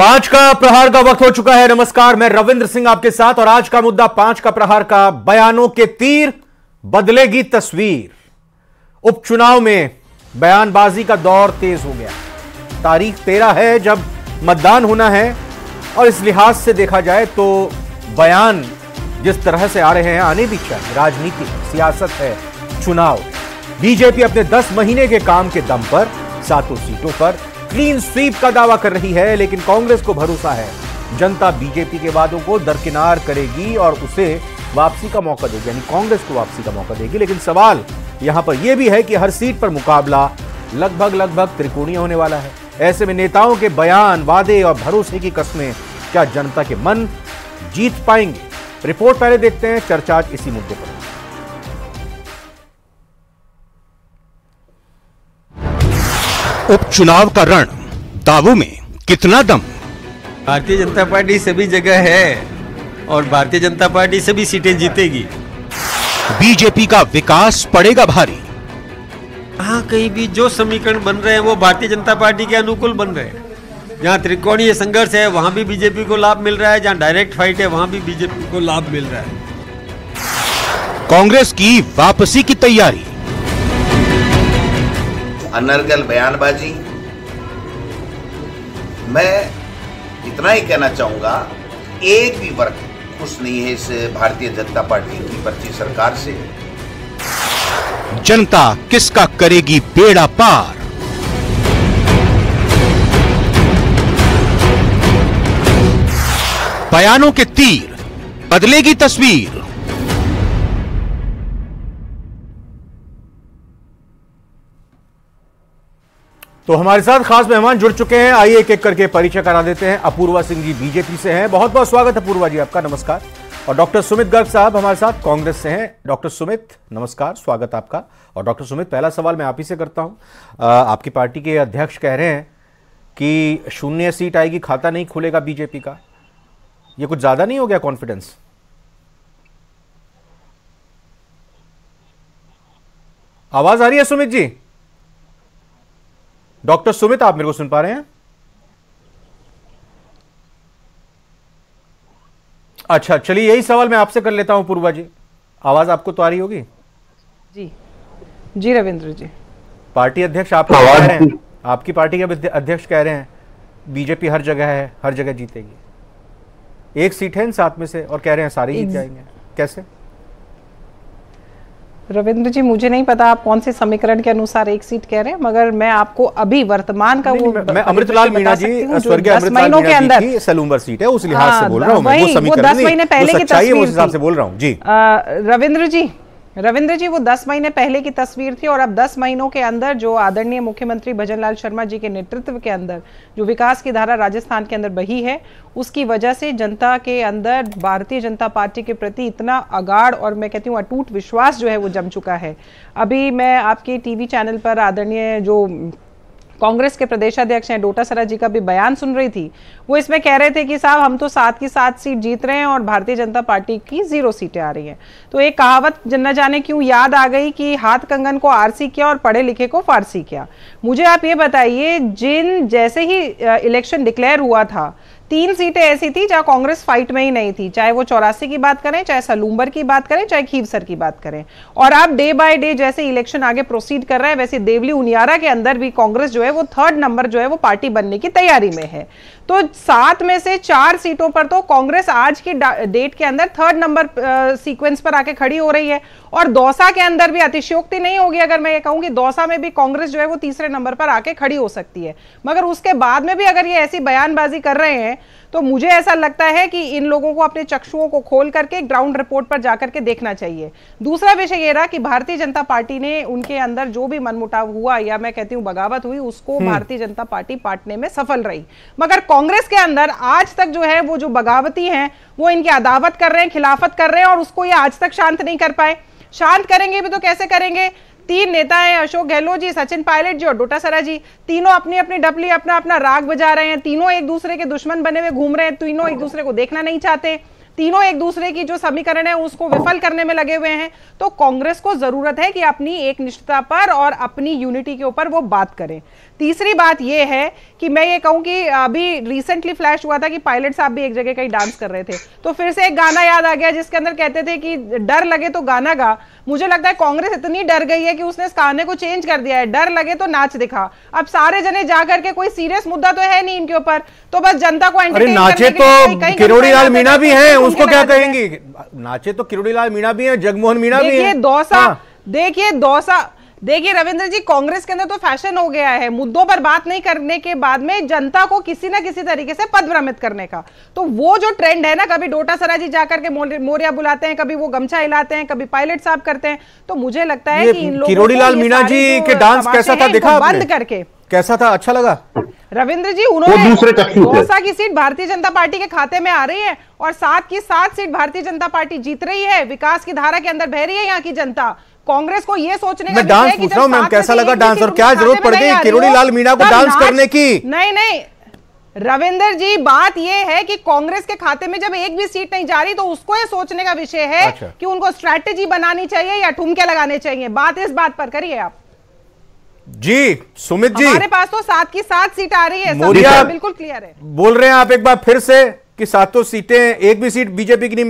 पांच का प्रहार का वक्त हो चुका है। नमस्कार, मैं रविंद्र सिंह आपके साथ और आज का मुद्दा पांच का प्रहार का बयानों के तीर बदलेगी तस्वीर। उपचुनाव में बयानबाजी का दौर तेज हो गया। तारीख 13 है जब मतदान होना है और इस लिहाज से देखा जाए तो बयान जिस तरह से आ रहे हैं आने भी चाहिए। राजनीति, सियासत है, चुनाव। बीजेपी अपने 10 महीने के काम के दम पर 7 सीटों पर क्लीन स्वीप का दावा कर रही है, लेकिन कांग्रेस को भरोसा है जनता बीजेपी के वादों को दरकिनार करेगी और उसे वापसी का मौका देगी, यानी कांग्रेस को वापसी का मौका देगी। लेकिन सवाल यहां पर यह भी है कि हर सीट पर मुकाबला लगभग त्रिकोणीय होने वाला है। ऐसे में नेताओं के बयान, वादे और भरोसे की कस्में क्या जनता के मन जीत पाएंगे? रिपोर्ट पहले देखते हैं, चर्चा आज इसी मुद्दे पर। उपचुनाव का रण, दावों में कितना दम? भारतीय जनता पार्टी सभी जगह है और भारतीय जनता पार्टी सभी सीटें जीतेगी। बीजेपी का विकास पड़ेगा भारी। हाँ, कहीं भी जो समीकरण बन रहे हैं वो भारतीय जनता पार्टी के अनुकूल बन रहे हैं। जहाँ त्रिकोणीय संघर्ष है वहां भी बीजेपी को लाभ मिल रहा है, जहाँ डायरेक्ट फाइट है वहां भी बीजेपी को लाभ मिल रहा है। कांग्रेस की वापसी की तैयारी। अनर्गल बयानबाजी। मैं इतना ही कहना चाहूंगा, एक भी वर्ग खुश नहीं है इस भारतीय जनता पार्टी की पर्ची सरकार से। जनता किसका करेगी बेड़ा पार? बयानों के तीर बदलेगी तस्वीर। तो हमारे साथ खास मेहमान जुड़ चुके हैं, आइए एक एक करके परिचय करा देते हैं। अपूर्वा सिंह जी बीजेपी से हैं, बहुत बहुत स्वागत है अपूर्वा जी आपका, नमस्कार। और डॉक्टर सुमित गर्ग साहब हमारे साथ कांग्रेस से हैं। डॉक्टर सुमित नमस्कार, स्वागत आपका। और डॉक्टर सुमित, पहला सवाल मैं आप ही से करता हूं। आपकी पार्टी के अध्यक्ष कह रहे हैं कि 0 सीट आएगी, खाता नहीं खुलेगा बीजेपी का। ये कुछ ज्यादा नहीं हो गया कॉन्फिडेंस? आवाज आ रही है सुमित जी? डॉक्टर सुमित, आप मेरे को सुन पा रहे हैं? अच्छा, चलिए यही सवाल मैं आपसे कर लेता हूं पूर्वा जी। आवाज आपको तो आ रही होगी? जी रविंद्र जी। पार्टी अध्यक्ष आप कह रहे हैं, आपकी पार्टी के अध्यक्ष कह रहे हैं बीजेपी हर जगह है, हर जगह जीतेगी। एक सीट है इन 7 में से और कह रहे हैं सारे जीत जाएंगे, कैसे? रविंद्र जी, मुझे नहीं पता आप कौन से समीकरण के अनुसार एक सीट कह रहे हैं, मगर मैं आपको अभी वर्तमान का मैं अमृतलाल मीणा जी, स्वर्गीय अमृतलाल मीणा जी की सलूम्बर सीट है, उस लिहाज से बोल रहा हूं मैं। वो समीकरण 10 महीने पहले की तस्वीर उस हिसाब से बोल रहा हूं जी। रविंद्र जी, वो 10 महीने पहले की तस्वीर थी और अब 10 महीनों के अंदर जो आदरणीय मुख्यमंत्री भजनलाल शर्मा जी के नेतृत्व के अंदर जो विकास की धारा राजस्थान के अंदर बही है, उसकी वजह से जनता के अंदर भारतीय जनता पार्टी के प्रति इतना अगाढ़ और मैं कहती हूँ अटूट विश्वास जो है वो जम चुका है। अभी मैं आपके टीवी चैनल पर आदरणीय जो कांग्रेस के प्रदेशाध्यक्ष हैं डोटासरा जी का भी बयान सुन रही थी। वो इसमें कह रहे थे कि साहब हम तो 7 की 7 सीट जीत रहे हैं और भारतीय जनता पार्टी की 0 सीटें आ रही हैं। तो एक कहावत न जाने क्यों याद आ गई कि हाथ कंगन को आरसी किया और पढ़े लिखे को फारसी किया। मुझे आप ये बताइए, जैसे ही इलेक्शन डिक्लेयर हुआ था 3 सीटें ऐसी थी जहां कांग्रेस फाइट में ही नहीं थी, चाहे वो 84 की बात करें, चाहे सलूम्बर की बात करें, चाहे खीवसर की बात करें। और अब डे बाय डे जैसे इलेक्शन आगे प्रोसीड कर रहा है, वैसे देवली उनियारा के अंदर भी कांग्रेस जो है वो 3rd नंबर जो है वो पार्टी बनने की तैयारी में है। तो 7 में से 4 सीटों पर तो कांग्रेस आज की डेट के अंदर 3rd नंबर सीक्वेंस पर आके खड़ी हो रही है। और दौसा के अंदर भी अतिशयोक्ति नहीं होगी अगर मैं ये कहूं कि दौसा में भी कांग्रेस जो है वो 3रे नंबर पर आके खड़ी हो सकती है। मगर उसके बाद में भी अगर ये ऐसी बयानबाजी कर रहे हैं तो मुझे ऐसा लगता है कि इन लोगों को अपने चक्षुओं को खोल करके ग्राउंड रिपोर्ट पर जाकर के देखना चाहिए। दूसरा विषय ये रहा कि भारतीय जनता पार्टी ने उनके अंदर जो भी मनमुटाव हुआ या मैं कहती हूँ बगावत हुई, उसको भारतीय जनता पार्टी पाटने में सफल रही। मगर कांग्रेस के अंदर आज तक जो है वो जो बगावती हैं वो इनकी अदावत कर रहे हैं, खिलाफत कर रहे हैं और उसको ये आज तक शांत नहीं कर पाए। शांत करेंगे भी तो कैसे करेंगे? 3 नेता हैं, अशोक गहलोत जी, सचिन पायलट जी और डोटासरा जी, तीनों अपनी अपनी डपली अपना अपना राग बजा रहे हैं। तीनों एक दूसरे के दुश्मन बने हुए घूम रहे हैं, तीनों एक दूसरे को देखना नहीं चाहते। तीनों एक दूसरे की जो समीकरण है उसको विफल करने में लगे हुए हैं। तो कांग्रेस को जरूरत है कि अपनी एक निष्ठता पर और अपनी यूनिटी के ऊपर वो बात करें। तीसरी बात यह है कि मैं ये कहूं कि अभी रिसेंटली फ्लैश हुआ था कि पायलट साहब भी एक जगह कहीं डांस कर रहे थे, तो फिर से एक गाना याद आ गया जिसके अंदर कहते थे कि डर लगे तो गाना गा। मुझे लगता है कांग्रेस इतनी डर गई है कि उसने इस गाने को चेंज कर दिया है, डर लगे तो नाच दिखा। अब सारे जने जाकर के, कोई सीरियस मुद्दा तो है नहीं इनके ऊपर, तो बस जनता को एंटरटेन नाचे तो किरोड़ी लाल मीणा भी हैं, उसको क्या कहेंगे? नाचे तो किरोड़ी लाल मीणा भी हैं, जगमोहन मीणा भी हैं। देखिए रविंद्र जी, कांग्रेस के अंदर तो फैशन हो गया है मुद्दों पर बात नहीं करने के बाद में जनता को किसी ना किसी तरीके से पदभ्रमित करने का। तो वो जो ट्रेंड है ना, कभी डोटासरा जी जाकर के मोरिया बुलाते हैं, कभी वो गमछा हिलाते हैं, कभी पायलट साहब करते हैं। तो मुझे लगता है कि इन लोगों किरोड़ी लाल मीणा जी के डांस कैसा था, देखा आपने? बंद करके कैसा था, अच्छा लगा? रविंद्र जी, उन्होंने दौसा की सीट भारतीय जनता पार्टी के खाते में आ रही है और 7 की 7 सीट भारतीय जनता पार्टी जीत रही है। विकास की धारा के अंदर बह रही है यहाँ की जनता। कांग्रेस को यह सोचने का डांस पूछ रहा हूं मैम, कैसा लगा डांस और क्या जरूरत पड़ गई किरोड़ी लाल मीणा को डांस करने की? नहीं रविंद्र जी, बात यह है कि कांग्रेस के खाते में जब एक भी सीट नहीं जा रही तो उसको यह सोचने का विषय है कि उनको स्ट्रैटेजी बनानी चाहिए या ठुमके लगाने चाहिए। बात इस बात पर करिए आप जी। सुमित जी, हमारे पास तो 7 की 7 सीट आ रही है, मोरिया बिल्कुल क्लियर है। बोल रहे हैं आप एक बार फिर से कि 7 सीटें, एक भी सीट बीजेपी की नहीं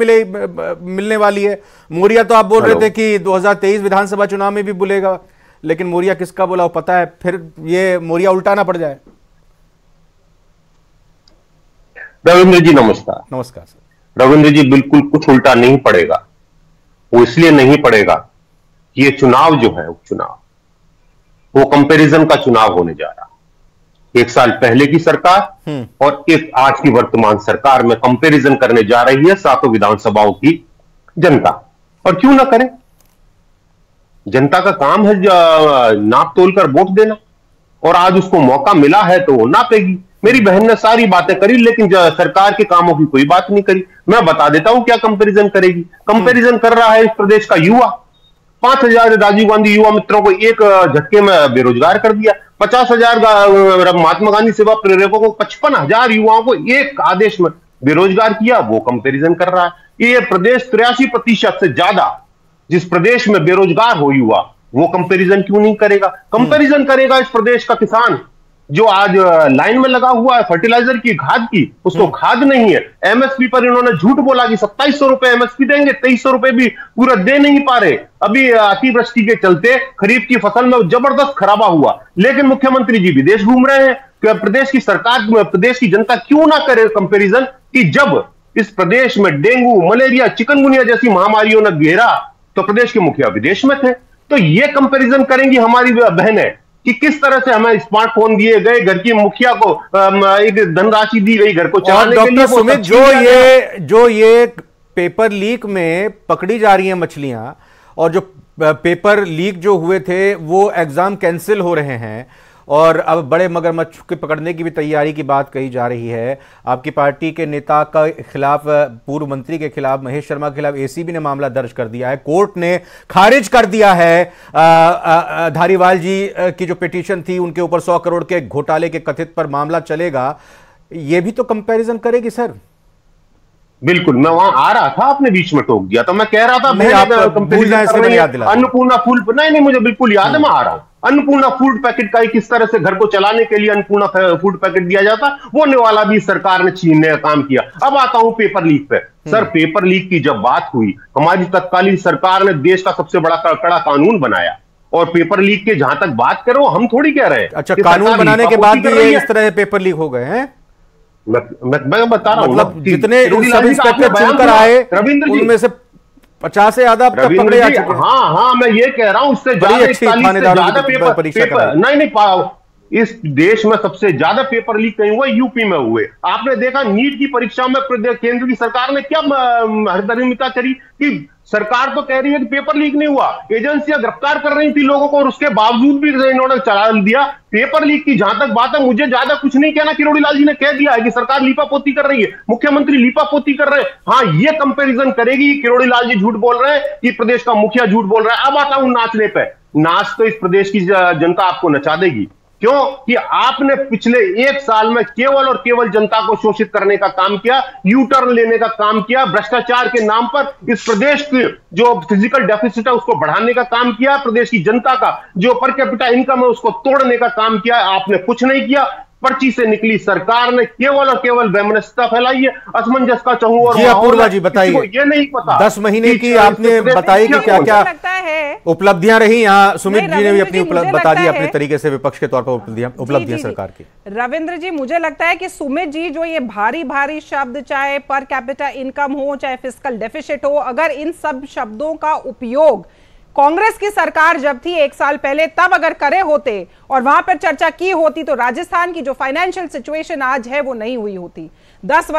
मिलने वाली है। मोरिया तो आप बोल रहे थे कि 2023 विधानसभा चुनाव में भी बोलेगा, लेकिन मोरिया किसका बोला वो पता है, फिर ये मोरिया उल्टा ना पड़ जाए। रविंद्र जी नमस्कार। नमस्कार सर। रविंद्र जी, बिल्कुल कुछ उल्टा नहीं पड़ेगा। वो इसलिए नहीं पड़ेगा कि ये चुनाव जो है उपचुनाव, वो कंपैरिजन का चुनाव होने जा रहा। एक साल पहले की सरकार और एक आज की वर्तमान सरकार में कंपैरिजन करने जा रही है 7 विधानसभाओं की जनता। और क्यों ना करें, जनता का काम है नाप तोल कर वोट देना, और आज उसको मौका मिला है तो वो नापेगी। मेरी बहन ने सारी बातें करी लेकिन सरकार के कामों की कोई बात नहीं करी। मैं बता देता हूं क्या कंपैरिजन करेगी। कंपैरिजन कर रहा है इस प्रदेश का युवा। 5,000 राजीव गांधी युवा मित्रों को एक झटके में बेरोजगार कर दिया। 50,000 महात्मा गांधी सेवा प्रेरकों को, 55,000 युवाओं को एक आदेश में बेरोजगार किया। वो कंपैरिजन कर रहा है। ये प्रदेश 83% से ज्यादा जिस प्रदेश में बेरोजगार हो युवा, वो कंपैरिजन क्यों नहीं करेगा? कंपैरिजन करेगा इस प्रदेश का किसान जो आज लाइन में लगा हुआ है फर्टिलाइजर की, खाद की, उसको खाद नहीं है। एमएसपी पर इन्होंने झूठ बोला कि 2700 रुपए एमएसपी देंगे, 2300 रुपए भी पूरा दे नहीं पा रहे। अभी अतिवृष्टि के चलते खरीफ की फसल में जबरदस्त खराबा हुआ, लेकिन मुख्यमंत्री जी विदेश घूम रहे हैं। कि प्रदेश की सरकार, प्रदेश की जनता क्यों ना करे कंपैरिजन कि जब इस प्रदेश में डेंगू, मलेरिया, चिकनगुनिया जैसी महामारियों ने घेरा तो प्रदेश के मुखिया विदेश में थे। तो ये कंपैरिजन करेंगी हमारी बहनें कि किस तरह से हमें स्मार्टफोन दिए गए, घर की मुखिया को एक धनराशि दी गई घर को चलाने के लिए। डॉक्टर सुमित, जो ये पेपर लीक में पकड़ी जा रही हैं मछलियां, और जो पेपर लीक जो हुए थे वो एग्जाम कैंसिल हो रहे हैं, और अब बड़े मगरमच्छ के पकड़ने की भी तैयारी की बात कही जा रही है। आपकी पार्टी के नेता के खिलाफ, पूर्व मंत्री के खिलाफ, महेश शर्मा के खिलाफ एसीबी ने मामला दर्ज कर दिया है। कोर्ट ने खारिज कर दिया है धारीवाल जी की जो पिटीशन थी, उनके ऊपर 100 करोड़ के घोटाले के कथित पर मामला चलेगा। यह भी तो कंपैरिजन करेगी सर? बिल्कुल, मैं वहां आ रहा था, आपने बीच में टोक दिया, तो मैं कह रहा था अन्नपूर्णा फूड, नहीं मुझे बिल्कुल याद है, मैं आ रहा हूं। अन्नपूर्णा फूड पैकेट का किस तरह से घर को चलाने के लिए अन्नपूर्णा फूड पैकेट दिया जाता, वो वाला भी सरकार ने छीनने का काम किया। अब आता हूं पेपर लीक पे। सर, पेपर लीक की जब बात हुई, हमारी तत्कालीन सरकार ने देश का सबसे बड़ा कड़ा कानून बनाया, और पेपर लीक के जहां तक बात करो, हम थोड़ी कह रहे हैं। अच्छा, कानून बनाने के बाद भी इस तरह पेपर लीक हो गए हैं? मैं बता रहा हूं, मतलब जितने सब इंस्पेक्टर चुनकर आए उनमें से 50 से ज्यादा पकड़े जा चुके हैं। हाँ, मैं ये कह रहा हूं, उससे ज्यादा पेपर नहीं, इस देश में सबसे ज्यादा पेपर लीक कहीं हुआ यूपी में हुए। आपने देखा नीट की परीक्षा में केंद्र की सरकार ने क्या हरदरिमिता करी कि सरकार तो कह रही है कि पेपर लीक नहीं हुआ, एजेंसियां गिरफ्तार कर रही थी लोगों को, और उसके बावजूद भी इन्होंने चला दिया। पेपर लीक की जहां तक बात है, मुझे ज्यादा कुछ नहीं कहना। किरोड़ी लाल जी ने कह दिया है कि सरकार लीपापोती कर रही है, मुख्यमंत्री लीपापोती कर रहे हैं। हाँ, ये कंपैरिजन करेगी किरोड़ी लाल जी झूठ बोल रहे हैं कि प्रदेश का मुखिया झूठ बोल रहा है। अब आता हूं नाचने पे। नाच तो इस प्रदेश की जनता आपको नचा देगी, क्यों कि आपने पिछले 1 साल में केवल और केवल जनता को शोषित करने का काम किया, यू टर्न लेने का काम किया, भ्रष्टाचार के नाम पर इस प्रदेश की जो फिजिकल डेफिसिट है उसको बढ़ाने का काम किया, प्रदेश की जनता का जो पर कैपिटा इनकम है उसको तोड़ने का काम किया। आपने कुछ नहीं किया। पर्ची से निकली सरकार ने केवल और केवल वैमनस्यता फैलाई है, असमंजस का चाहूं और जी अपूर्वा जी बताइए, ये नहीं पता 10 महीने की आपने बताई कि क्या क्या उपलब्धियां रही। यहाँ सुमित जी ने भी अपनी बता दी अपने तरीके से विपक्ष के तौर पर उपलब्धियां सरकार की। रविंद्र जी, मुझे लगता है कि सुमित जी जो ये भारी भारी शब्द, चाहे पर कैपिटा इनकम हो, चाहे फिस्कल डेफिसिट हो, अगर इन सब शब्दों का उपयोग कांग्रेस की सरकार जब थी 1 साल पहले तब अगर करे होते और वहां पर चर्चा की होती तो राजस्थान की जो फाइनेंशियल सिचुएशन आज है वो नहीं हुई होती। 10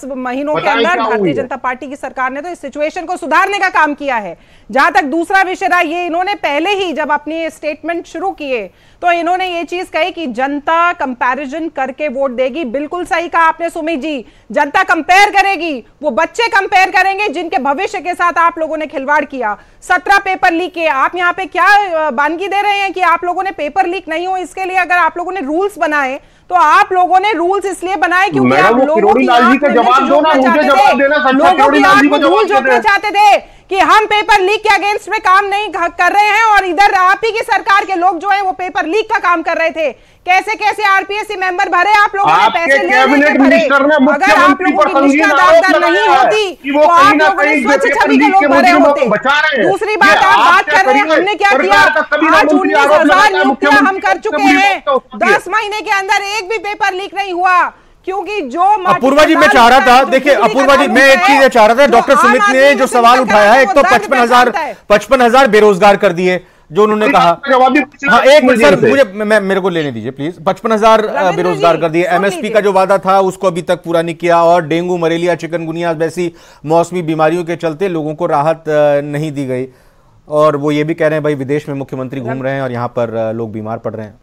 महीनों के अंदर भारतीय जनता पार्टी की सरकार ने तो इस सिचुएशन को सुधारने का काम किया है। जहां तक दूसरा विषय रहा, ये इन्होंने पहले ही जब अपनी स्टेटमेंट शुरू किए तो इन्होंने ये चीज कही कि जनता कंपैरिजन करके वोट देगी। बिल्कुल सही कहा आपने सुमित जी, जनता कंपेयर करेगी, वो बच्चे कंपेयर करेंगे जिनके भविष्य के साथ आप लोगों ने खिलवाड़ किया। 17 पेपर लीक किए। आप यहाँ पे क्या बानगी दे रहे हैं कि आप लोगों ने पेपर लीक नहीं हो इसके लिए अगर आप लोगों ने रूल्स बनाए तो आप लोगों ने रूल्स इसलिए बनाए क्योंकि आप लोगों की आंख में धूल झोंकना चाहते थे कि हम पेपर लीक के अगेंस्ट में काम नहीं कर रहे हैं और इधर आप ही की सरकार के लोग जो है वो पेपर लीक का काम कर रहे थे। कैसे कैसे आरपीएससी मेंबर भरे आप लोगों ने, पैसे ले भरे। अगर आप लोगों की निष्ठा दागदार नहीं होती तो आप लोगों ने स्वच्छ छवि के लोग भरे होते। दूसरी बात, आप बात कर रहे हैं हमने क्या किया। आज 19,000 नियुक्तियां हम कर चुके हैं। 10 महीने के अंदर एक भी पेपर लीक नहीं हुआ क्योंकि जो अपूर्वा जी मैं चाह रहा था, देखिए अपूर्वा जी मैं एक चीज चाह रहा था, डॉक्टर सुमित ने जो सवाल उठाया है, एक तो 55,000 बेरोजगार कर दिए जो उन्होंने कहा। हाँ एक मिनट सर, मुझे मेरे को लेने दीजिए प्लीज। 55,000 बेरोजगार कर दिए। एमएसपी का जो वादा था उसको अभी तक पूरा नहीं किया और डेंगू, मलेरिया, चिकनगुनिया जैसी मौसमी बीमारियों के चलते लोगों को राहत नहीं दी गई। और वो ये भी कह रहे हैं भाई विदेश में मुख्यमंत्री घूम रहे हैं और यहाँ पर लोग बीमार पड़ रहे हैं।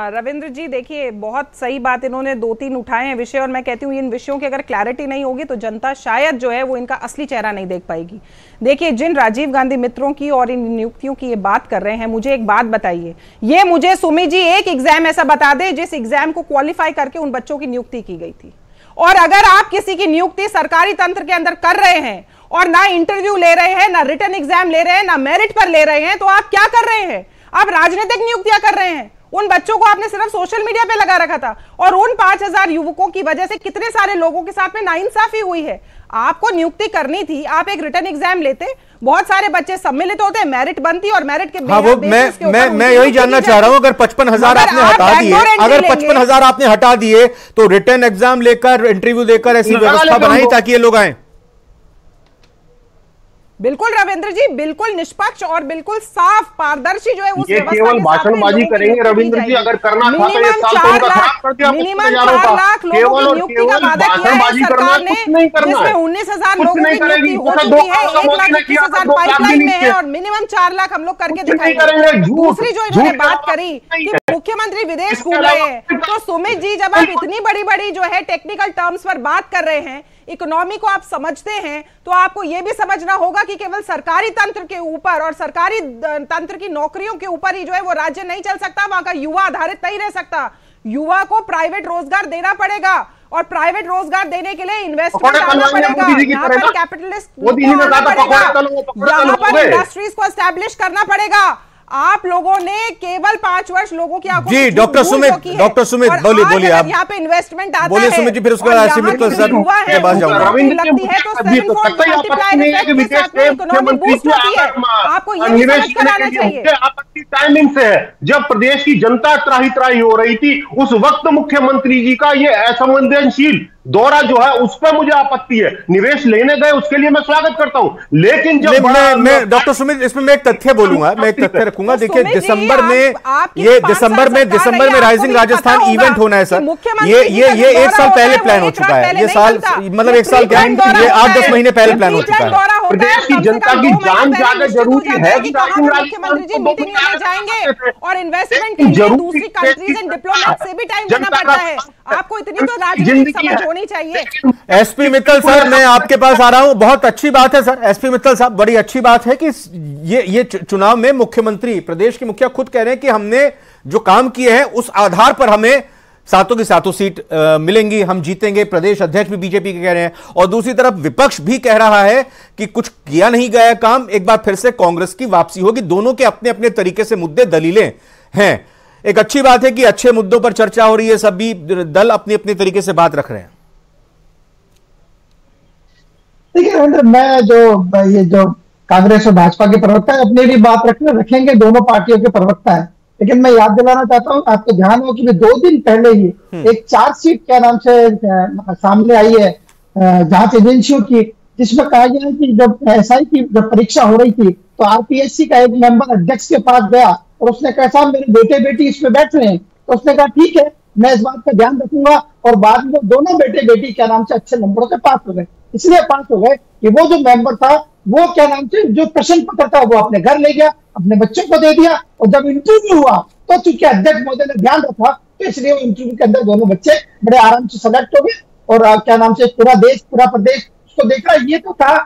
रविंद्र जी देखिए, बहुत सही बात इन्होंने 2-3 उठाए हैं विषय और मैं कहती हूँ इन विषयों की अगर क्लैरिटी नहीं होगी तो जनता शायद जो है वो इनका असली चेहरा नहीं देख पाएगी। देखिए, जिन राजीव गांधी मित्रों की और इन नियुक्तियों की ये बात कर रहे हैं, मुझे एक बात बताइए, ये मुझे सुमित जी एक एग्जाम ऐसा बता दे जिस एग्जाम को क्वालिफाई करके उन बच्चों की नियुक्ति की गई थी। और अगर आप किसी की नियुक्ति सरकारी तंत्र के अंदर कर रहे हैं और ना इंटरव्यू ले रहे हैं, ना रिटन एग्जाम ले रहे हैं, ना मेरिट पर ले रहे हैं, तो आप क्या कर रहे हैं? आप राजनीतिक नियुक्तियां कर रहे हैं। उन बच्चों को आपने सिर्फ सोशल मीडिया पे लगा रखा था और उन 5,000 युवकों की वजह से कितने सारे लोगों के साथ में नाइंसाफी हुई है। आपको नियुक्ति करनी थी, आप एक रिटर्न एग्जाम लेते, बहुत सारे बच्चे सम्मिलित होते, मेरिट बनती और मेरिट के मैं यही जानना चाह रहा हूं, अगर 55,000 आपने हटा दिए, अगर 55,000 आपने हटा दिए तो रिटर्न एग्जाम लेकर, इंटरव्यू देकर ऐसी व्यवस्था बनाई ताकि ये लोग आए। बिल्कुल रविंद्र जी, बिल्कुल निष्पक्ष और बिल्कुल साफ पारदर्शी जो है उस ये केवल भाषणबाजी करेंगे रविंद्र जी। अगर करना था तो ये साल तो उनका खराब कर दिया। मिनिमम 4 लाख लोगों की नियुक्ति का वादा किया है सरकार ने, जिसमें 19,000 लोगों की नियुक्ति हो चुकी है, 1,21,000 पाइपलाइन में है और मिनिमम 4 लाख हम लोग करके दिखाएंगे। दूसरी जो इन्होंने बात करी कि मुख्यमंत्री विदेश घूम रहे हैं, तो सुमित जी जब आप इतनी बड़ी बड़ी जो है टेक्निकल टर्म्स पर बात कर रहे हैं, इकोनॉमी को आप समझते हैं, तो आपको यह भी समझना होगा कि केवल सरकारी तंत्र के ऊपर और सरकारी तंत्र की नौकरियों के ऊपर ही जो है वो राज्य नहीं चल सकता, वहां का युवा आधारित नहीं रह सकता। युवा को प्राइवेट रोजगार देना पड़ेगा और प्राइवेट रोजगार देने के लिए इन्वेस्टमेंट आना पड़ेगा, यहाँ पर कैपिटलिस्ट यहाँ पर इंडस्ट्रीज को एस्टैब्लिश करना पड़ेगा। आप लोगों ने केवल 5 वर्ष लोगों की आंखों जी डॉक्टर सुमित बोलिए आप यहाँ पे इन्वेस्टमेंट आता बोलिए सुमित जी, फिर उसके बाद सिमित को सर के पास जाऊंगा। आपको ये समझ कर आना चाहिए टाइमिंग से है जब प्रदेश की जनता त्राही त्राही हो रही थी, उस वक्त मुख्यमंत्री जी का ये असंवेदनशील दौरा जो है उस पर मुझे आपत्ति है। निवेश लेने गए उसके लिए मैं स्वागत करता हूं, लेकिन जब मैं डॉक्टर सुमित इसमें मैं एक तथ्य बोलूंगा, मैं एक तथ्य रखूंगा। देखिए दिसंबर में राइजिंग राजस्थान इवेंट होना है सर, ये 1 साल पहले प्लान हो चुका है। ये साल मतलब 1 साल क्या, ये 8-10 महीने पहले प्लान हो चुका है। होता है प्रदेश की जनता की जान ज्यादा जरूरी है कि मुख्यमंत्री जी मीटिंग में जाएंगे और इन्वेस्टमेंट के लिए दूसरी कंट्रीज एंड डिप्लोमेट से भी टाइम देना पड़ता है। आपको इतनी तो राजनीतिक समझ होनी चाहिए। एसपी मित्तल सर, मैं आपके पास आ रहा हूं। बहुत अच्छी बात है सर, एसपी मित्तल साहब, बड़ी अच्छी बात है कि ये चुनाव में मुख्यमंत्री, प्रदेश के मुखिया खुद कह रहे हैं कि हमने जो काम किए हैं उस आधार पर हमें सातों की सातों सीट मिलेंगी, हम जीतेंगे। प्रदेश अध्यक्ष भी बीजेपी के कह रहे हैं और दूसरी तरफ विपक्ष भी कह रहा है कि कुछ किया नहीं गया काम, एक बार फिर से कांग्रेस की वापसी होगी। दोनों के अपने अपने तरीके से मुद्दे, दलीलें हैं। एक अच्छी बात है कि अच्छे मुद्दों पर चर्चा हो रही है, सभी दल अपनी अपनी तरीके से बात रख रहे हैं। देखिए रविंद्र, मैं ये जो कांग्रेस और भाजपा के प्रवक्ता है अपनी भी बात रखेंगे, दोनों पार्टियों के प्रवक्ता है, लेकिन मैं याद दिलाना चाहता हूं, आपको ध्यान हो कि 2 दिन पहले ही एक चार्जशीट क्या नाम से सामने आई है जांच एजेंसियों की, जिसमें कहा गया है कि जब एसआई की जब परीक्षा हो रही थी तो आरपीएससी का एक मेंबर अध्यक्ष के पास गया और उसने कहा साहब मेरे बेटे बेटी इसमें बैठ रहे हैं, तो उसने कहा ठीक है मैं इस बात का ध्यान रखूंगा, और बाद में दोनों बेटे बेटी क्या नाम से अच्छे नंबरों से पास हो गए। इसलिए पास हो गए कि वो जो मेंबर था वो क्या नाम से जो प्रश्न पत्र था वो अपने घर ले गया, अपने बच्चों को दे दिया, और जब इंटरव्यू हुआ तो चूंकि अध्यक्ष महोदय ने ध्यान रखा तो इसलिए वो इंटरव्यू के अंदर दोनों बच्चे बड़े आराम से सेलेक्ट हो गए और क्या नाम से पूरा देश पूरा प्रदेश उसको देख रहा। ये तो था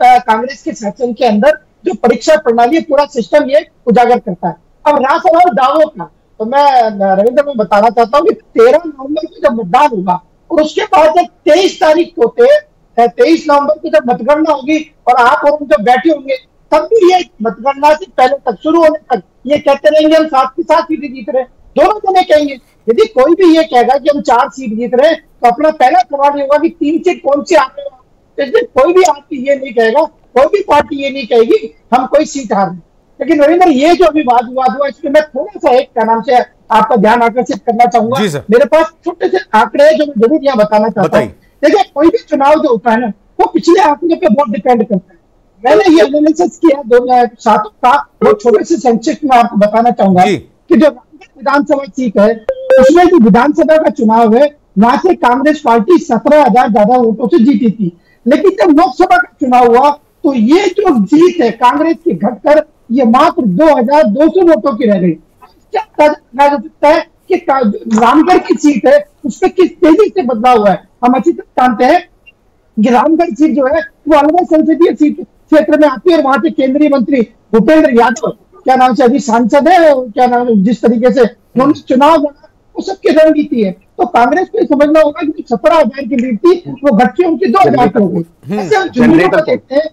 कांग्रेस के शासन के अंदर जो परीक्षा प्रणाली पूरा सिस्टम ये उजागर करता है। अब रहा सवाल दावों का, तो मैं रविंद्र में बताना चाहता हूँ कि 13 नवंबर को जब मतदान होगा और उसके बाद जब 23 तारीख को 23 नवंबर को जब मतगणना होगी और आप और जब बैठे होंगे तब भी ये मतगणना से पहले तक शुरू होने तक ये कहते रहेंगे हम 7 की 7 सीटें जीत रहे हैं, दोनों जने कहेंगे। यदि कोई भी ये कहेगा कि हम 4 सीट जीत रहे हैं तो अपना पहला सवाल ये होगा कि 3 सीट कौन सी हार रहे हो। इसलिए कोई भी आदमी ये नहीं कहेगा, कोई भी पार्टी ये नहीं कहेगी हम कोई सीट हार रहे। लेकिन रविंद्र ये जो अभी वाद विवाद हुआ इसमें मैं थोड़ा सा एक क्या नाम से आपका ध्यान आकर्षित करना चाहूंगा। मेरे पास छोटे से आंकड़े जो मैं जरूर यहाँ बताना चाहता हूँ। देखिए कोई भी चुनाव जो होता है ना वो पिछले आंकड़े पे बहुत डिपेंड करता है। मैंने ये एनालिसिस किया 2007 का, वो छोटे से संक्षिप्त में आपको बताना चाहूंगा कि जो विधानसभा सीट है उसमें जो विधानसभा का चुनाव है वहां से कांग्रेस पार्टी 17,000 ज्यादा वोटों से जीती थी, लेकिन जब लोकसभा का चुनाव हुआ तो ये जो जीत है कांग्रेस की घटकर ये मात्र 2,200 वोटों की रह गई। क्या कहा जा सकता है कि रामगढ़ की सीट है उसमें किस तेजी से बदलाव हुआ है। हम अच्छी तरह जानते हैं कि रामगढ़ सीट जो है वो अलवर संसदीय सीट क्षेत्र में आती है और वहां से केंद्रीय मंत्री भूपेंद्र यादव क्या नाम से अभी सांसद है, क्या नाम जिस तरीके से उन्होंने चुनाव लड़ा वो सबकी रणनीति है। तो कांग्रेस को समझना होगा कि 17,000 की लीड थी वो घट के उनकी 2,000 हो गई। ऐसे हम झुंझुनू को देखते हैं,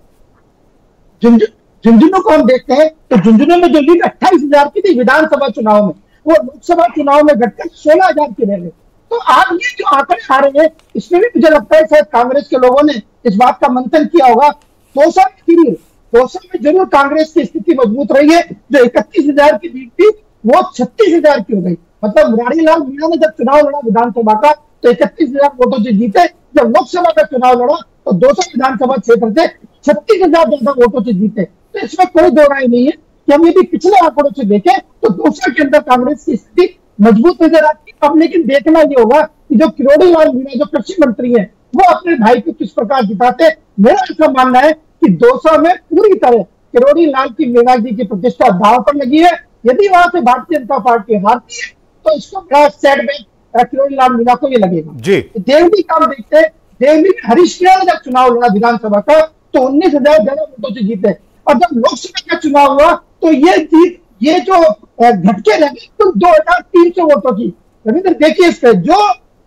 झुंझुनू को हम देखते हैं तो झुंझुनू में जो लीड 28,000 की थी विधानसभा चुनाव में वो लोकसभा चुनाव में घटकर 16,000 की रह गई। तो आज ये जो आंकड़े आ रहे हैं इसमें भी मुझे लगता है शायद कांग्रेस के लोगों ने इस बात का मंथन किया होगा। 200 में जरूर कांग्रेस की स्थिति मजबूत रही है। जो 31,000 की लीड थी वो 36,000 की हो गई। मतलब मुरारीलाल मीणा ने जब चुनाव लड़ा विधानसभा का तो 31,000 वोटों से जीते, जब लोकसभा का चुनाव लड़ा तो 200 विधानसभा क्षेत्र से 36,000 ज्यादा वोटों से जीते। तो इसमें कोई दो राय नहीं है कि हम यदि पिछले आंकड़ों से देखें तो 200 के अंदर कांग्रेस की स्थिति मजबूत नजर आती है। अब लेकिन देखना ये होगा कि जो किरोड़ीलाल मीणा जो कृषि मंत्री है वो अपने भाई को किस प्रकार जिताते। मेरा ऐसा मानना है कि 200 में पूरी तरह किरोड़ीलाल की मीणा जी की प्रतिष्ठा दांव पर लगी है। यदि वहां से भारतीय जनता पार्टी हारती है तो इसको बड़ा सेटबैक किरोड़ीलाल मीणा को ये लगेगा। देवली का हम देखते हैं, देवली में हरीश मीणा ने जब चुनाव लड़ा विधानसभा का तो 19,000 ज्यादा वोटों से जीते, और जब लोकसभा का चुनाव हुआ तो ये जीत ये जो घटके लगे तो 2,300 वोटों की। रविंद्र देखिए इस पे जो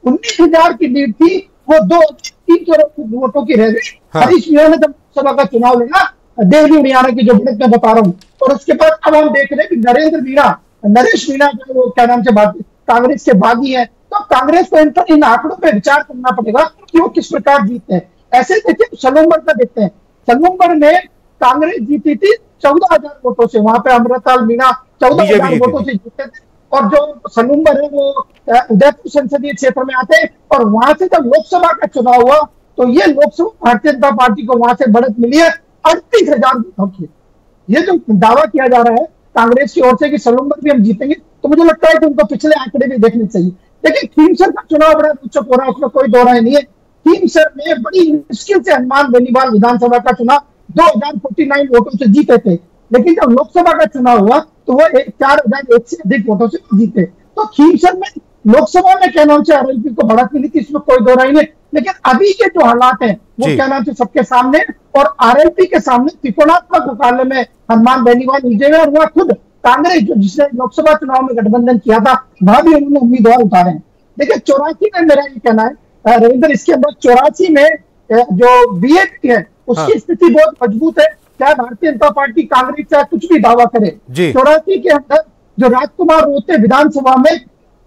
19,000 की लीड थी वो 2,300 वोटों की रह गई। हरीश मीणा ने जब लोकसभा का चुनाव लड़ा देवली हरियाणा की जो बढ़त मैं बता रहा हूँ, और उसके बाद अब हम देख रहे हैं कि नरेश मीणा जो वो क्या नाम से कांग्रेस के बागी है। तो कांग्रेस को इन आंकड़ों पर विचार करना पड़ेगा कि वो किस प्रकार जीतते हैं। ऐसे देखिए सलूमगढ़ का देखते हैं, सलूमगढ़ में कांग्रेस जीती थी 14,000 वोटों से, वहां पे अमृतलाल मीणा 14,000 वोटों से जीते थे। और जो सलूमगढ़ है वो उदयपुर संसदीय क्षेत्र में आते हैं, और वहां से जब लोकसभा का चुनाव हुआ तो ये लोकसभा भारतीय जनता पार्टी को वहां से बढ़त मिली है 38,000 वोटों की। ये जो दावा किया जा रहा है कांग्रेस की ओर से कि सलूमगढ़ भी हम जीतेंगे, तो मुझे लगता है कि उनको पिछले आंकड़े भी देखने चाहिए। देखिए खीमसर का चुनाव बड़ा रोचक हो रहा है, उसमें कोई दो राय नहीं है। खीमसर में बड़ी मुश्किल से हनुमान बेनीवाल विधानसभा का चुनाव 2049 वोटों से जीते थे, लेकिन जब लोकसभा का चुनाव हुआ तो वो 4001 से अधिक वोटों से जीते। तो खींवसर में लोकसभा में क्या नाम से आरएलपी को बढ़त मिली थी, इसमें कोई दो राय नहीं, लेकिन अभी के जो हालात हैं वो क्या नाम से सबके सामने, और आरएलपी के सामने त्रिकोणात्मक मुकाबले में हनुमान बेनीवाल विजय में, और वह खुद कांग्रेस जो जिसने लोकसभा चुनाव में गठबंधन किया था वहां भी उन्होंने उम्मीदवार उतारे हैं। देखिए 84 में मेरा ये कहना है रविंद्र, इसके बाद 84 में जो बीएपी है उसकी स्थिति बहुत मजबूत है, चाहे भारतीय जनता पार्टी कांग्रेस चाहे कुछ भी दावा करे। 84 के अंदर जो राजकुमार रोते विधानसभा में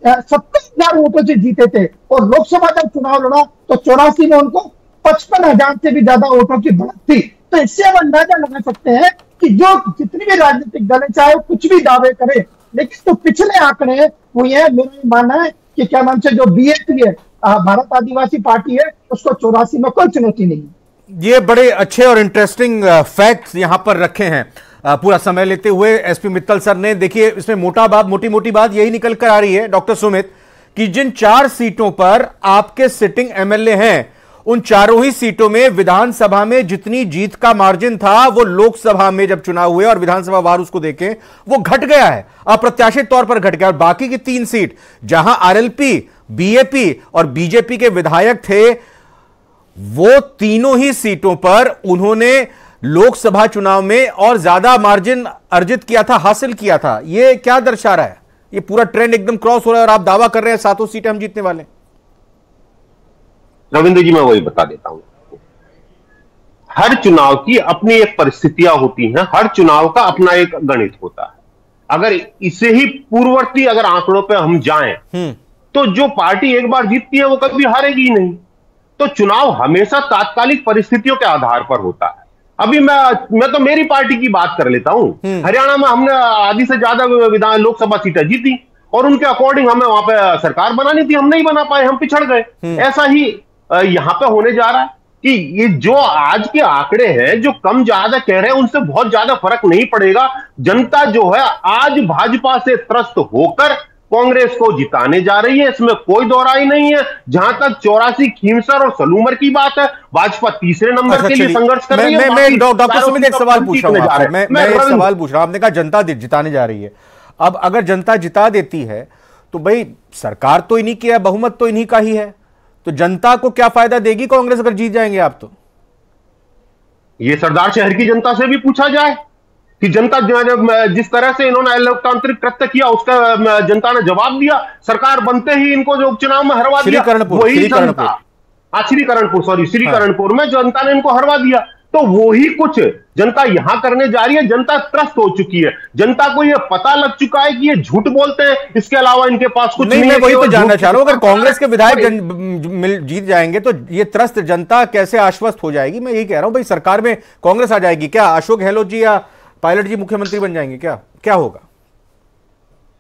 70,000 वोटों से जीते थे, और लोकसभा जब चुनाव लड़ा तो 84 में उनको 55,000 से भी ज्यादा वोटों की बढ़त थी। तो इससे हम अंदाजा लगा सकते हैं कि जो जितनी भी राजनीतिक दल है चाहे वो कुछ भी दावे करे, लेकिन जो पिछले आंकड़े हैं वो ये मेरा मानना है कि क्या नाम से जो बीएपी है भारत आदिवासी पार्टी है उसको 84 में कोई चुनौती नहीं है। ये बड़े अच्छे और इंटरेस्टिंग फैक्ट्स यहां पर रखे हैं पूरा समय लेते हुए एसपी मित्तल सर ने। देखिए इसमें मोटी मोटी बात यही निकल कर आ रही है डॉक्टर सुमित कि जिन 4 सीटों पर आपके सिटिंग एमएलए हैं उन चारों ही सीटों में विधानसभा में जितनी जीत का मार्जिन था वो लोकसभा में जब चुनाव हुए और विधानसभा वार उसको देखें वो घट गया है, अप्रत्याशित तौर पर घट गया। और बाकी की 3 सीट जहां आरएलपी, बीएपी और बीजेपी के विधायक थे वो तीनों ही सीटों पर उन्होंने लोकसभा चुनाव में और ज्यादा मार्जिन अर्जित किया था, हासिल किया था। यह क्या दर्शा रहा है? ये पूरा ट्रेंड एकदम क्रॉस हो रहा है और आप दावा कर रहे हैं 7 सीटें हम जीतने वाले। रविंद्र जी मैं वही बता देता हूं, हर चुनाव की अपनी एक परिस्थितियां होती हैं, हर चुनाव का अपना एक गणित होता है। अगर इसे ही पूर्ववर्ती अगर आंकड़ों पे हम जाएं तो जो पार्टी एक बार जीतती है वो कभी हारेगी ही नहीं। तो चुनाव हमेशा तात्कालिक परिस्थितियों के आधार पर होता है। अभी मैं तो मेरी पार्टी की बात कर लेता हूं। हरियाणा में हमने आधी से ज्यादा लोकसभा सीटें जीती और उनके अकॉर्डिंग हमें वहां पे सरकार बनानी थी, हम नहीं बना पाए, हम पिछड़ गए। ऐसा ही यहां पे होने जा रहा है कि ये जो आज के आंकड़े हैं जो कम ज्यादा कह रहे हैं उनसे बहुत ज्यादा फर्क नहीं पड़ेगा। जनता जो है आज भाजपा से त्रस्त होकर कांग्रेस को जिताने जा रही है, इसमें कोई दोहराई नहीं है। जहां तक 84 खींवसर और सलूमर की बात है, भाजपा तीसरे नंबर के लिए संघर्ष कर रही है। मैं डॉक्टर सुमित एक सवाल पूछ रहा हूं, मैं एक सवाल पूछ रहा हूं। आपने कहा जनता जिताने जा रही है, अब अगर जनता जिता देती है तो भाई सरकार तो इन्हीं की है, बहुमत तो इन्हीं का ही है, तो जनता को क्या फायदा देगी कांग्रेस अगर जीत जाएंगे आप? तो ये सरदार शहर की जनता से भी पूछा जाए कि जनता जिस तरह से इन्होंने लोकतांत्रिक कृत्य किया उसका जनता ने जवाब दिया। सरकार बनते ही इनको जो उपचुनाव में हरवा दिया, वही जनता श्रीकरणपुर में जनता ने इनको हरवा दिया। तो वही कुछ जनता यहां करने जा रही है। जनता त्रस्त हो चुकी है, जनता को यह पता लग चुका है कि ये झूठ बोलते हैं, इसके अलावा इनके पास कुछ नहीं। मैं वही तो जानना चाह रहा हूं, अगर कांग्रेस के विधायक जीत जाएंगे तो ये त्रस्त जनता कैसे आश्वस्त हो जाएगी? मैं यही कह रहा हूं भाई सरकार में कांग्रेस आ जाएगी क्या? अशोक गहलोत जी या पायलट जी मुख्यमंत्री बन जाएंगे क्या होगा?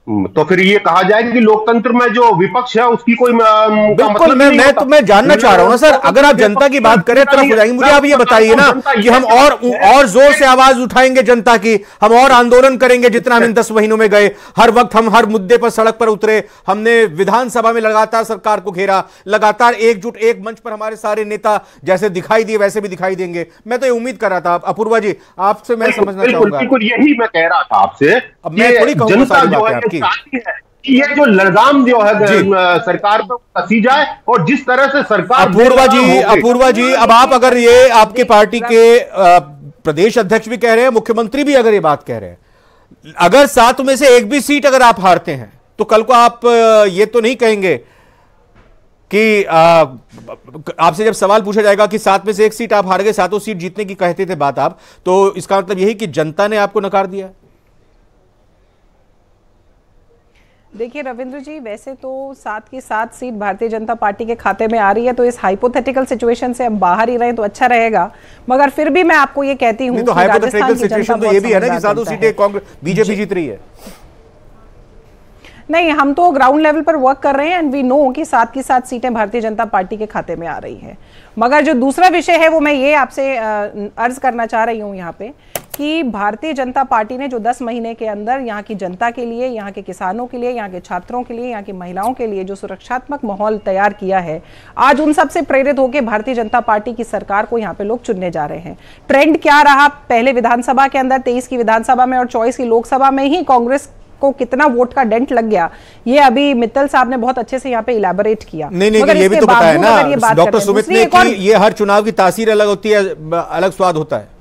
तो फिर ये कहा जाएगा कि लोकतंत्र में जो विपक्ष है उसकी कोई बिल्कुल मतलब मैं जानना चाह रहा हूं ना सर, अगर आप जनता की बात करें तरफ हो जाएंगे। मुझे आप ये बताइए ना कि हम और जोर से आवाज उठाएंगे जनता की, हम और आंदोलन करेंगे जितना हम इन 10 महीनों में गए। हर वक्त हम हर मुद्दे पर सड़क पर उतरे, हमने विधानसभा में लगातार सरकार को घेरा, लगातार एकजुट एक मंच पर हमारे सारे नेता जैसे दिखाई दिए वैसे भी दिखाई देंगे। मैं तो ये उम्मीद कर रहा था। अपूर्वा जी आपसे मैं समझना चाहूंगा। बिल्कुल यही मैं कह रहा था आपसे। अब मैं थोड़ी कहूंगा सारी बातें आपकी है कि ये जो लगाम जो है सरकार पर कसी जाए और जिस तरह से सरकार। अपूर्वा जी अब आप अगर ये आपके पार्टी के प्रदेश अध्यक्ष भी कह रहे हैं, मुख्यमंत्री भी अगर ये बात कह रहे हैं, अगर 7 में से एक भी सीट अगर आप हारते हैं तो कल को आप ये तो नहीं कहेंगे कि आपसे जब सवाल पूछा जाएगा कि 7 में से एक सीट आप हार गए, 7 सीट जीतने की कहते थे बात आप, तो इसका मतलब यही कि जनता ने आपको नकार दिया? देखिए रविंद्र जी, वैसे तो 7 की 7 सीट भारतीय जनता पार्टी के खाते में आ रही है, तो इस हाइपोथेटिकल सिचुएशन से हम बाहर ही रहें तो अच्छा रहेगा। मगर फिर भी मैं आपको ये कहती हूं तो हाइपोथेटिकल सिचुएशन तो ये भी है ना कि ज्यादा सीटें कांग्रेस बीजेपी जीत रही है। नहीं, हम तो ग्राउंड लेवल पर वर्क कर रहे हैं एंड वी नो कि 7 की 7 सीटें भारतीय जनता पार्टी के खाते में आ रही है। मगर जो दूसरा विषय है वो मैं ये आपसे अर्ज करना चाह रही हूँ यहाँ पे कि भारतीय जनता पार्टी ने जो 10 महीने के अंदर यहाँ की जनता के लिए, यहाँ के किसानों के लिए, यहाँ के छात्रों के लिए, यहाँ की महिलाओं के लिए जो सुरक्षात्मक माहौल तैयार किया है, आज उन सब से प्रेरित होकर भारतीय जनता पार्टी की सरकार को यहाँ पे लोग चुनने जा रहे हैं। ट्रेंड क्या रहा पहले विधानसभा के अंदर, 23 की विधानसभा में और 24 की लोकसभा में ही कांग्रेस को कितना वोट का डेंट लग गया, ये अभी मित्तल साहब ने बहुत अच्छे से यहाँ पे इलैबोरेट किया। नहीं, ये भी तो बताया ना डॉक्टर सुमित ने कि ये हर चुनाव की तासीर अलग होती है, अलग स्वाद होता है।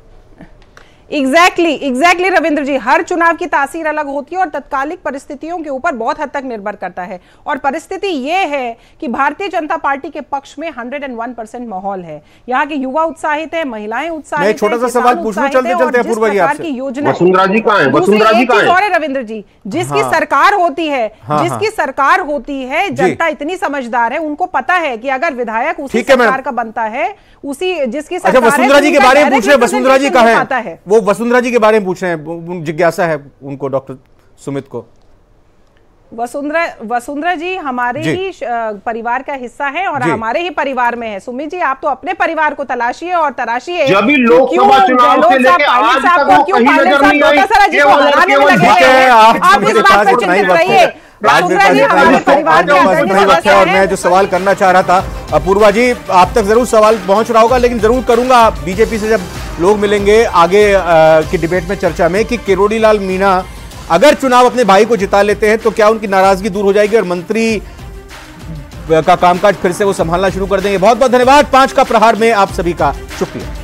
एग्जैक्टली रविंद्र जी, हर चुनाव की तासीर अलग होती है और तत्कालिक परिस्थितियों के ऊपर बहुत हद तक निर्भर करता है। और परिस्थिति ये है कि भारतीय जनता पार्टी के पक्ष में 101% माहौल है। यहाँ के युवा उत्साहित है, महिलाएं उत्साहित हैं। छोटा सा सवाल पूछना चलते अपूर्वा जी आपसे, योजना वसुंधरा जी कहाँ है? वसुंधरा जी कहाँ है? और रविंद्र जी, जिसकी सरकार होती है, जिसकी सरकार होती है, जनता इतनी समझदार है, उनको पता है कि अगर विधायक उसी सरकार का बनता है, उसी जिसकी सरकार है। वसुंधरा जी के बारे में पूछ रहे हैं, वसुंधरा जी कहाँ है? वो वसुंधरा जी के बारे में पूछ रहे हैं, जिज्ञासा है उनको डॉक्टर सुमित को। वसुंधरा जी हमारे ही परिवार का हिस्सा है और हमारे ही परिवार में है। सुमित जी, आप तो अपने परिवार को तलाशिए और तराशिए। जब भी लोकसभा चुनाव से लेकर आज तक वो कहीं नजर नहीं आई, आप इस बात पर चिंतित रहिए। और मैं जो सवाल करना चाह रहा था अपूर्वा जी, आप तक जरूर सवाल पहुंच रहा होगा, लेकिन जरूर करूंगा बीजेपी से जब लोग मिलेंगे आगे की डिबेट में, चर्चा में, कि किरोड़ी लाल मीणा अगर चुनाव अपने भाई को जिता लेते हैं तो क्या उनकी नाराजगी दूर हो जाएगी और मंत्री का कामकाज फिर से वो संभालना शुरू कर देंगे। बहुत बहुत धन्यवाद। 5 का प्रहार में आप सभी का शुक्रिया।